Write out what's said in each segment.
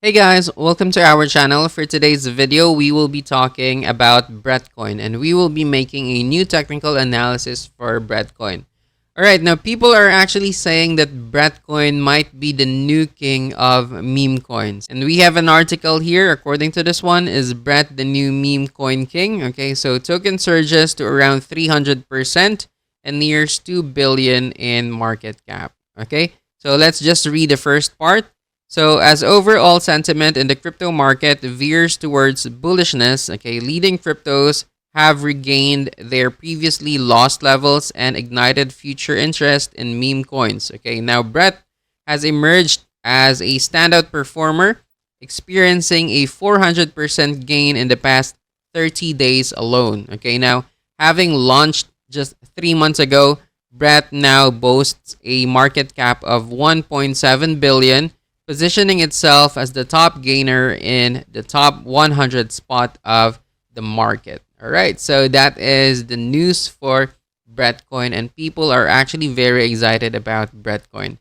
Hey guys, welcome to our channel. For today's video, we will be talking about Breadcoin and we will be making a new technical analysis for Breadcoin. Alright, now people are actually saying that Breadcoin might be the new king of meme coins. And we have an article here, according to this one, is Brett the new meme coin king? Okay, so token surges to around 300% and nears 2 billion in market cap. Okay, so let's just read the first part. So as overall sentiment in the crypto market veers towards bullishness, okay, leading cryptos have regained their previously lost levels and ignited future interest in meme coins. Okay, now Brett has emerged as a standout performer, experiencing a 400% gain in the past 30 days alone. Okay, now having launched just 3 months ago, Brett now boasts a market cap of 1.7 billion, positioning itself as the top gainer in the top 100 spot of the market. All right, so that is the news for Breadcoin, and people are actually very excited about Breadcoin.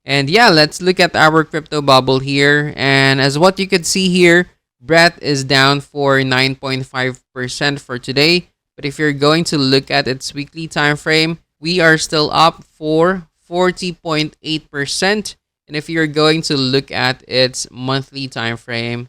And yeah, let's look at our crypto bubble here. And as what you could see here, Brett is down for 9.5% for today. But if you're going to look at its weekly time frame, we are still up for 40.8%. And if you're going to look at its monthly time frame,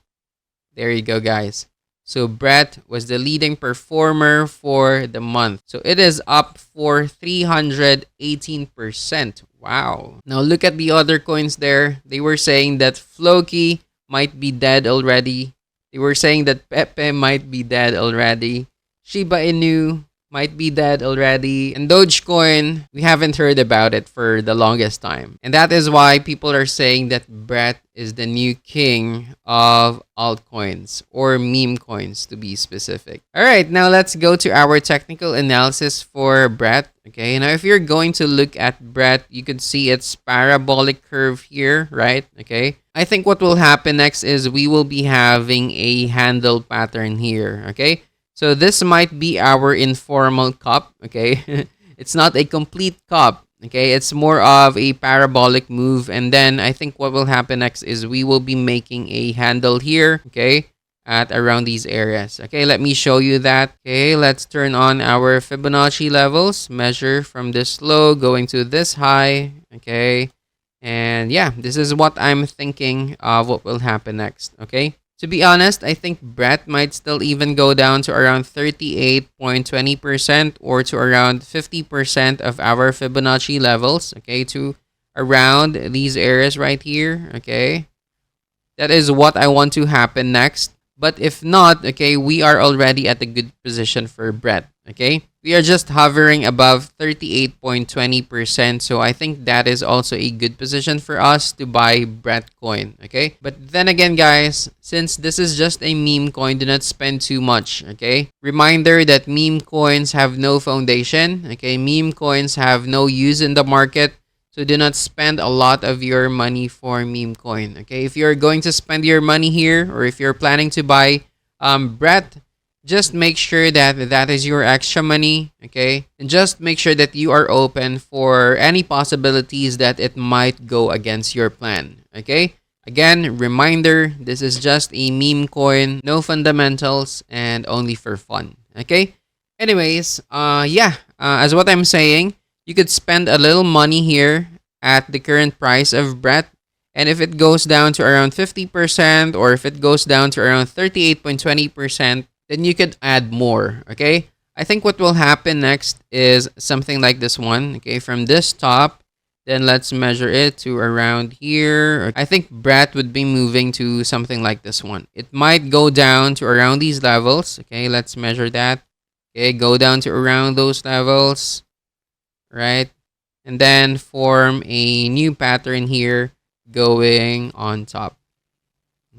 there you go, guys. So Brett was the leading performer for the month. So it is up for 318%. Wow. Now look at the other coins there. They were saying that Floki might be dead already. They were saying that Pepe might be dead already. Shiba Inu might be dead already. And Dogecoin, we haven't heard about it for the longest time. And that is why people are saying that Brett is the new king of altcoins, or meme coins to be specific. All right, now let's go to our technical analysis for Brett. Okay, now if you're going to look at Brett, you could see its parabolic curve here, right? Okay, I think what will happen next is we will be having a handle pattern here. Okay, so this might be our informal cup, okay? It's not a complete cup, okay? It's more of a parabolic move. And then I think what will happen next is we will be making a handle here, okay? At around these areas. Okay, let me show you that. Okay, let's turn on our Fibonacci levels. Measure from this low going to this high, okay? And yeah, this is what I'm thinking of what will happen next, okay? To be honest, I think Brett might still even go down to around 38.20% or to around 50% of our Fibonacci levels, okay, to around these areas right here, okay. That is what I want to happen next. But if not, okay, we are already at a good position for Brett, okay. We are just hovering above 38.20%. So I think that is also a good position for us to buy Breadcoin, okay? But then again, guys, since this is just a meme coin, do not spend too much, okay? Reminder that meme coins have no foundation, okay? Meme coins have no use in the market. So do not spend a lot of your money for meme coin, okay? If you're going to spend your money here, or if you're planning to buy Brett, just make sure that that is your extra money, okay? And just make sure that you are open for any possibilities that it might go against your plan, okay? Again, reminder, this is just a meme coin, no fundamentals, and only for fun, okay? Anyways, as what I'm saying, you could spend a little money here at the current price of Brett. And if it goes down to around 50%, or if it goes down to around 38.20%, then you could add more, okay? I think what will happen next is something like this one, okay? From this top, then let's measure it to around here. I think Brett would be moving to something like this one. It might go down to around these levels, okay? Let's measure that. Okay, go down to around those levels, right? And then form a new pattern here going on top,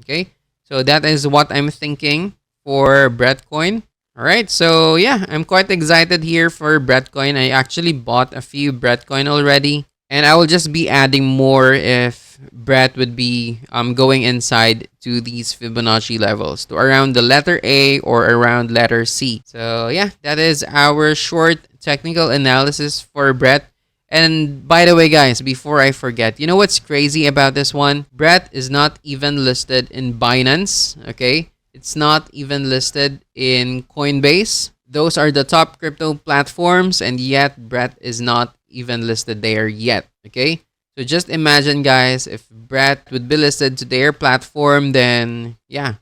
okay? So that is what I'm thinking for Breadcoin. All right, so yeah, I'm quite excited here for Breadcoin. I actually bought a few Breadcoin already, and I will just be adding more if Brett would be going inside to these Fibonacci levels to around the letter A or around letter C. So yeah, that is our short technical analysis for Brett. And by the way, guys, before I forget, you know what's crazy about this one? Brett is not even listed in Binance, okay? It's not even listed in Coinbase. Those are the top crypto platforms, and yet Brett is not even listed there yet, okay? So just imagine, guys, if Brett would be listed to their platform, then yeah,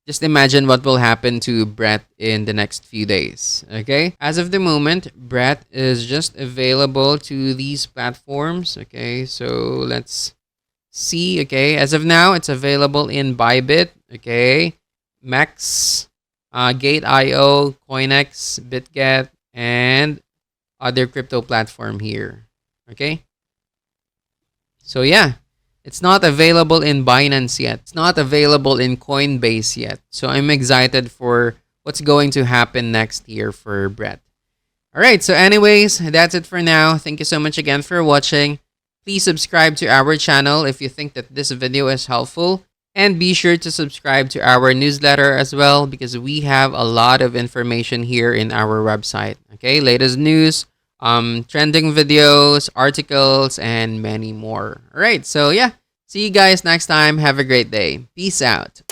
just imagine what will happen to Brett in the next few days. Okay. As of the moment, Brett is just available to these platforms. Okay. So let's see. Okay. As of now, it's available in Bybit. Okay. Max, Gate.io, Coinex, BitGet, and other crypto platform here. Okay. So yeah, it's not available in Binance yet. It's not available in Coinbase yet. So I'm excited for what's going to happen next year for Brett. All right, so anyways, that's it for now. Thank you so much again for watching. Please subscribe to our channel if you think that this video is helpful. And be sure to subscribe to our newsletter as well because we have a lot of information here in our website. Okay, latest news, trending videos, articles, and many more. All right, so yeah, see you guys next time. Have a great day. Peace out.